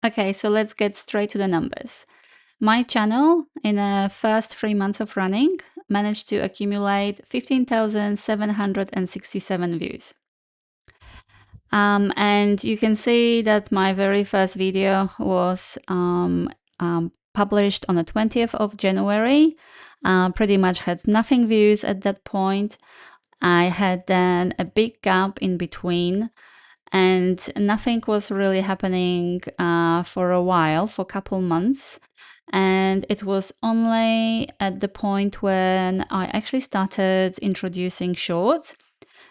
Okay, so let's get straight to the numbers. My channel, in the first 3 months of running, managed to accumulate 15,767 views. And you can see that my very first video was published on the 20th of January. Pretty much had nothing views at that point. I had then a big gap in between, and nothing was really happening for a while, for a couple months. And it was only at the point when I actually started introducing shorts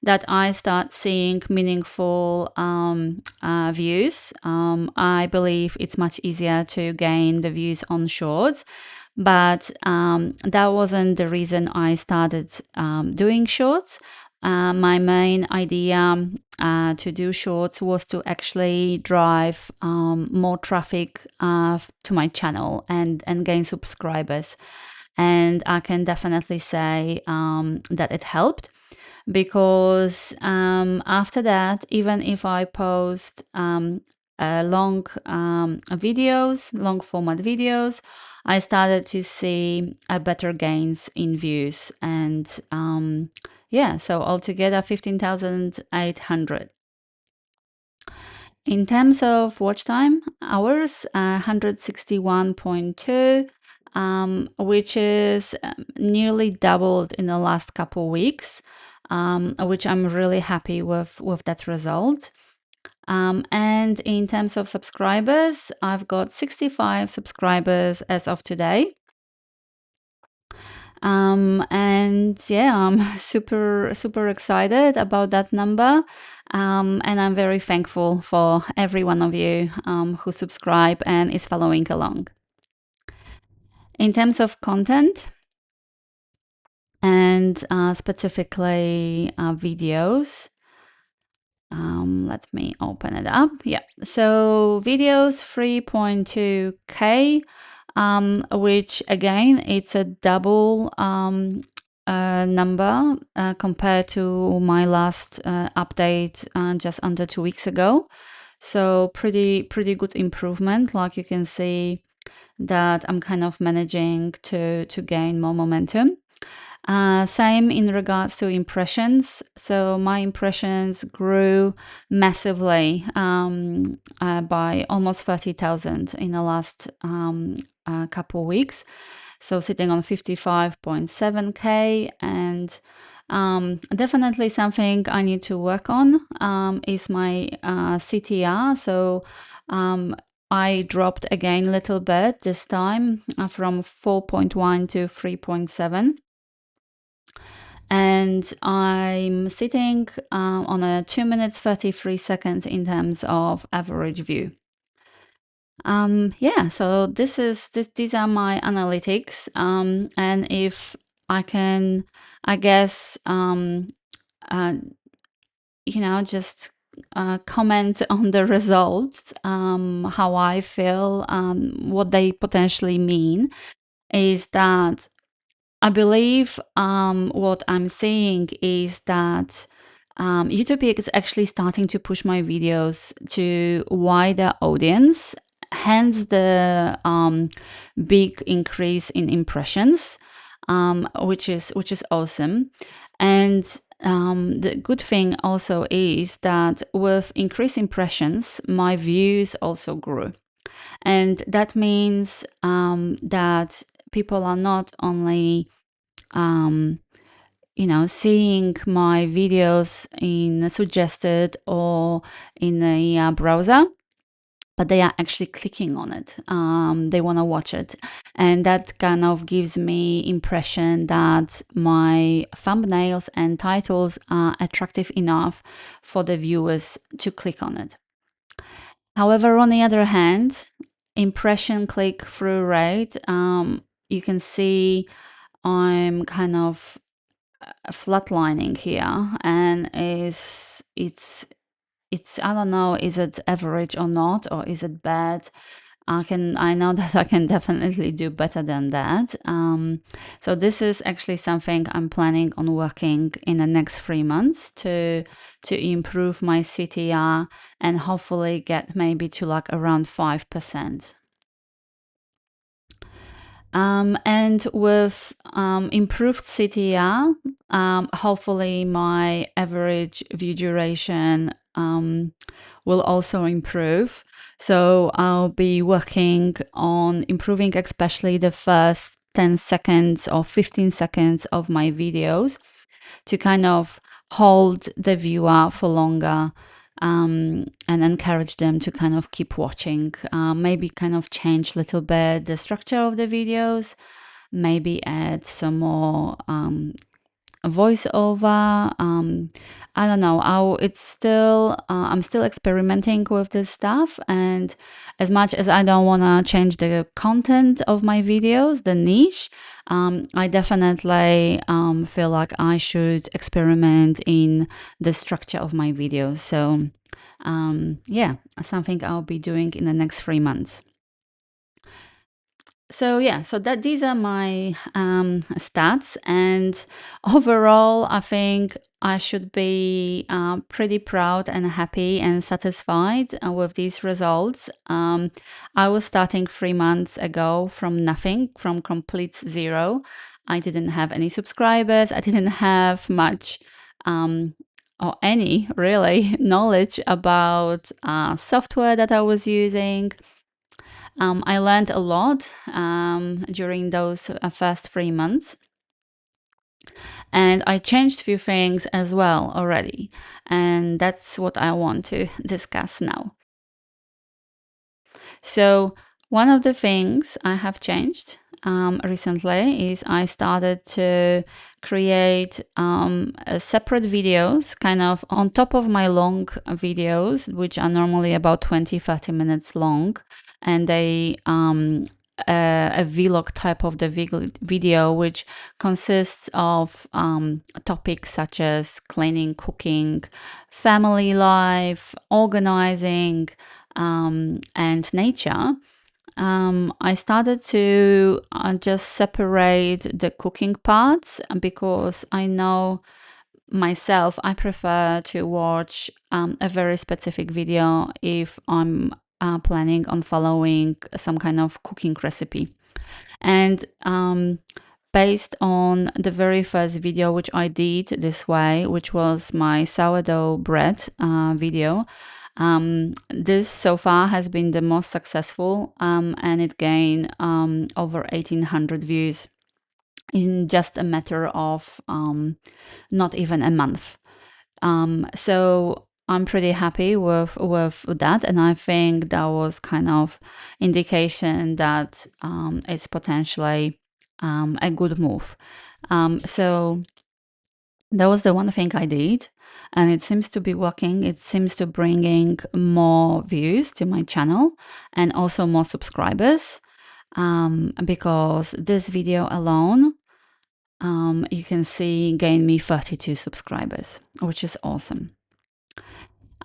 that I start seeing meaningful views. I believe it's much easier to gain the views on shorts, but that wasn't the reason I started doing shorts. My main idea to do shorts was to actually drive more traffic to my channel and gain subscribers. And I can definitely say that it helped, because after that, even if I post long long format videos, I started to see better gains in views. And yeah, so altogether 15,800. In terms of watch time hours, 161.2, which is nearly doubled in the last couple weeks, which I'm really happy with that result. And in terms of subscribers, I've got 65 subscribers as of today. And yeah, I'm super excited about that number. And I'm very thankful for every one of you who subscribe and is following along. In terms of content, and specifically videos, let me open it up. Yeah, so videos 3.2K, which again, it's a double number compared to my last update just under 2 weeks ago. So pretty good improvement. Like you can see that I'm kind of managing to gain more momentum. Same in regards to impressions. So my impressions grew massively by almost 30,000 in the last couple weeks. So sitting on 55.7K, and definitely something I need to work on is my CTR. So I dropped again a little bit this time from 4.1 to 3.7. And I'm sitting on a 2 minutes 33 seconds in terms of average view. Yeah, so these are my analytics, and if I can, I guess, just comment on the results, how I feel, what they potentially mean, is that I believe what I'm seeing is that YouTube is actually starting to push my videos to wider audience, hence the big increase in impressions, which is awesome. And the good thing also is that with increased impressions, my views also grew. And that means that people are not only seeing my videos in suggested or in a browser, but they are actually clicking on it. They want to watch it. And that kind of gives me impression that my thumbnails and titles are attractive enough for the viewers to click on it. However, on the other hand, impression click-through rate, you can see I'm kind of flatlining here, and it's I don't know, is it average or not, or is it bad? I know that I can definitely do better than that. So this is actually something I'm planning on working in the next 3 months to improve my CTR and hopefully get maybe to like around 5%. And with improved CTR, hopefully my average view duration will also improve. So I'll be working on improving especially the first 10 seconds or 15 seconds of my videos to kind of hold the viewer for longer, and encourage them to kind of keep watching. Maybe kind of change a little bit the structure of the videos, maybe add some more voiceover. I don't know. I'm still experimenting with this stuff, and as much as I don't want to change the content of my videos, the niche, I definitely feel like I should experiment in the structure of my videos. So yeah, something I'll be doing in the next 3 months. So yeah, so that these are my stats, and overall, I think I should be pretty proud and happy and satisfied with these results. I was starting 3 months ago from nothing, from complete zero. I didn't have any subscribers. I didn't have much or any really knowledge about software that I was using. I learned a lot during those first 3 months, and I changed a few things as well already, and that's what I want to discuss now. So one of the things I have changed recently is I started to create separate videos kind of on top of my long videos, which are normally about 20-30 minutes long, and they a vlog type of the video, which consists of topics such as cleaning, cooking, family life, organizing, and nature. I started to just separate the cooking parts because I know myself, I prefer to watch a very specific video if I'm planning on following some kind of cooking recipe. And based on the very first video which I did this way, which was my sourdough bread video, this so far has been the most successful, and it gained over 1,800 views in just a matter of not even a month. So I'm pretty happy with that, and I think that was kind of indication that it's potentially a good move. So that was the one thing I did, and it seems to be working. It seems to bringing more views to my channel and also more subscribers, because this video alone, you can see, gained me 32 subscribers, which is awesome.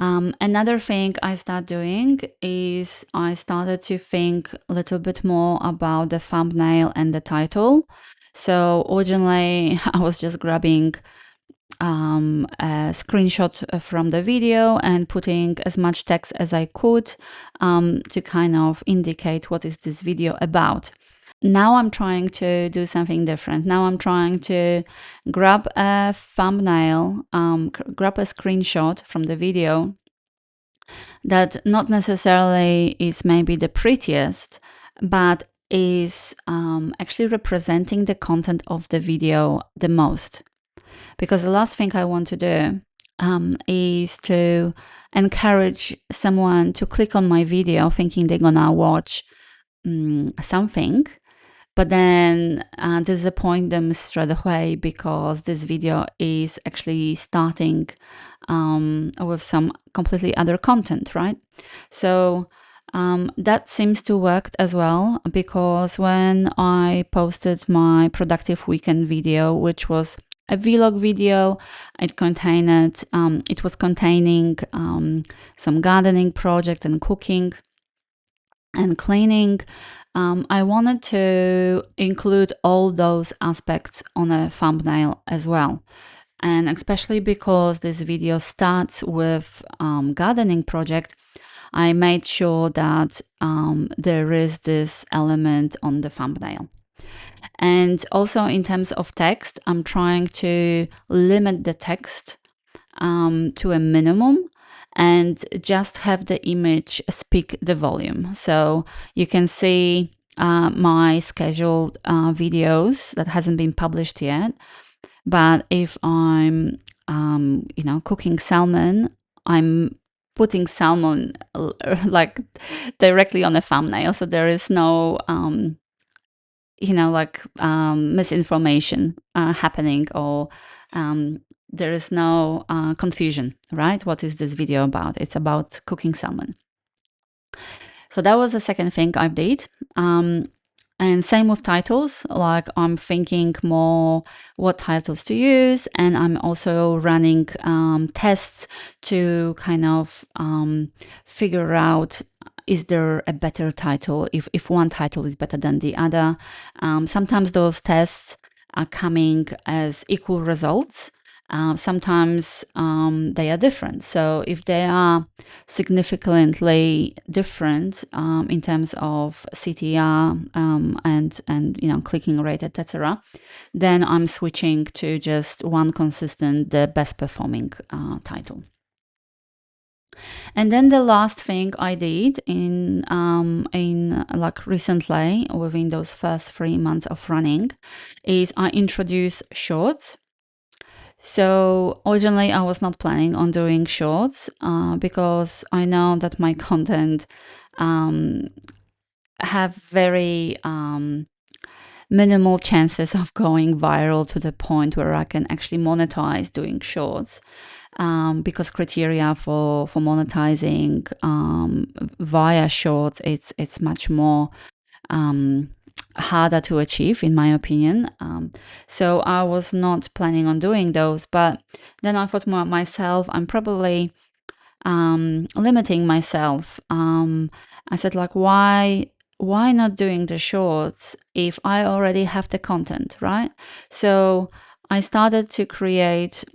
Another thing I started doing is I started to think a little bit more about the thumbnail and the title. So originally I was just grabbing a screenshot from the video and putting as much text as I could to kind of indicate what is this video about. Now I'm trying to do something different. Now I'm trying to grab a thumbnail, grab a screenshot from the video that not necessarily is maybe the prettiest, but is actually representing the content of the video the most. Because the last thing I want to do is to encourage someone to click on my video thinking they're gonna watch something, but then disappoint them straight away because this video is actually starting with some completely other content, right? So that seems to work as well, because when I posted my productive weekend video, which was a vlog video, it was containing some gardening project and cooking. and cleaning, I wanted to include all those aspects on a thumbnail as well. And especially because this video starts with gardening project, I made sure that there is this element on the thumbnail. And also in terms of text, I'm trying to limit the text to a minimum and just have the image speak the volume. So you can see my scheduled videos that hasn't been published yet. But if I'm, cooking salmon, I'm putting salmon like directly on the thumbnail, so there is no, misinformation happening, or there is no confusion, right? What is this video about? It's about cooking salmon. So that was the second thing I did. And same with titles, like I'm thinking more what titles to use, and I'm also running tests to kind of figure out, is there a better title, if one title is better than the other. Sometimes those tests are coming as equal results. Sometimes they are different. So if they are significantly different in terms of CTR and clicking rate, etc., then I'm switching to just one consistent, the best performing title. And then the last thing I did in like recently, within those first 3 months of running, is I introduced shorts. So originally I was not planning on doing shorts because I know that my content have very minimal chances of going viral to the point where I can actually monetize doing shorts. Because criteria for monetizing via shorts, it's much more harder to achieve, in my opinion. So I was not planning on doing those, but then I thought myself, I'm probably limiting myself. I said, like, why not doing the shorts if I already have the content, right? So I started to create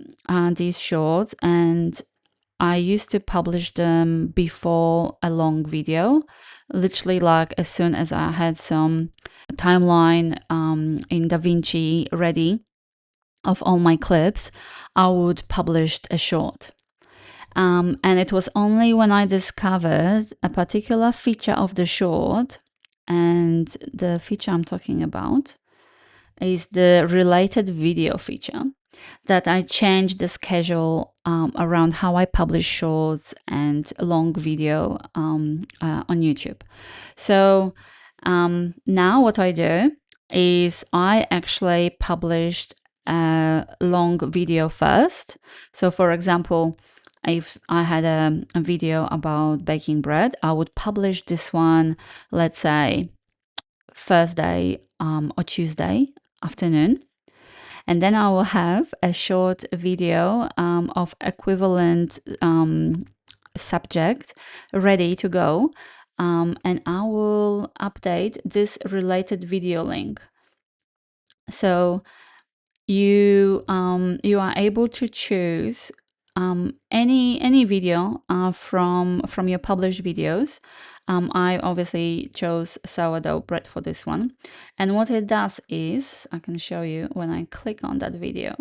these shorts, and I used to publish them before a long video, literally like as soon as I had some timeline in DaVinci ready of all my clips, I would publish a short. And it was only when I discovered a particular feature of the short, and the feature I'm talking about is the related video feature, that I changed the schedule around how I publish shorts and long video on YouTube. So now what I do is I actually published a long video first. So for example, if I had a video about baking bread, I would publish this one, let's say, Thursday or Tuesday afternoon. And then I will have a short video of equivalent subject ready to go. And I will update this related video link. So you are able to choose any video from your published videos. I obviously chose sourdough bread for this one. And what it does is, I can show you when I click on that video,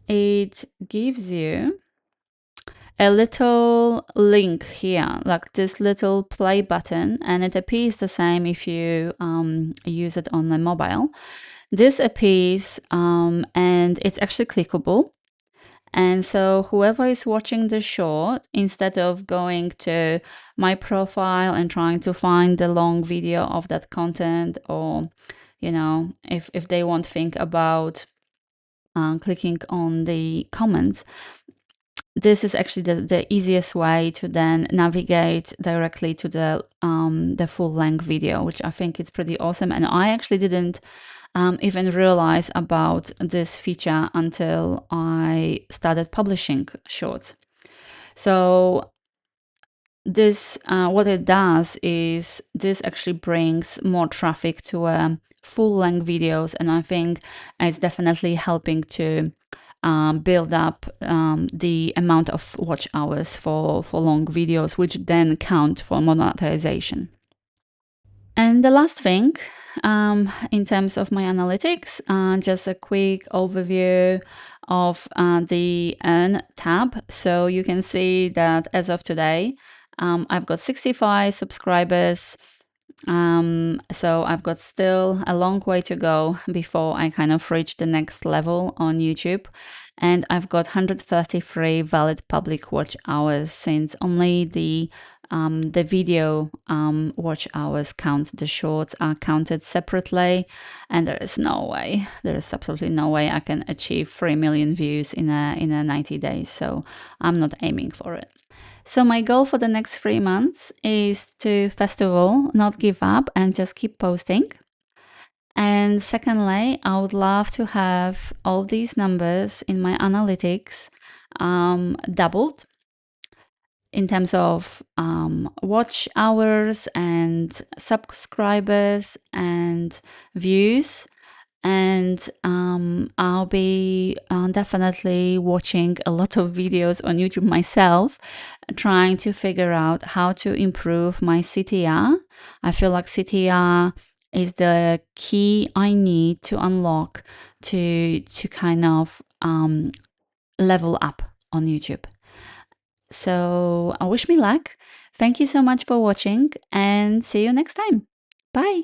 it gives you a little link here, like this little play button, and it appears the same if you use it on a mobile. This appears and it's actually clickable. And so whoever is watching the short, instead of going to my profile and trying to find the long video of that content, or, if they won't think about clicking on the comments, this is actually the easiest way to then navigate directly to the full length video, which I think is pretty awesome. And I actually didn't even realize about this feature until I started publishing shorts. So this what it does is this actually brings more traffic to full-length videos, and I think it's definitely helping to build up the amount of watch hours for long videos, which then count for monetization. And the last thing, in terms of my analytics, just a quick overview of the Earn tab. So you can see that as of today, I've got 65 subscribers. So I've got still a long way to go before I kind of reach the next level on YouTube. And I've got 133 valid public watch hours, since only the video watch hours count. The shorts are counted separately, and there is absolutely no way I can achieve 3 million views in a 90 days. So I'm not aiming for it. So my goal for the next 3 months is to, first of all, not give up and just keep posting. And secondly, I would love to have all these numbers in my analytics doubled in terms of watch hours and subscribers and views. And I'll be definitely watching a lot of videos on YouTube myself, trying to figure out how to improve my CTR. I feel like CTR is the key I need to unlock to kind of level up on YouTube. So I wish me luck. Thank you so much for watching, and see you next time. Bye.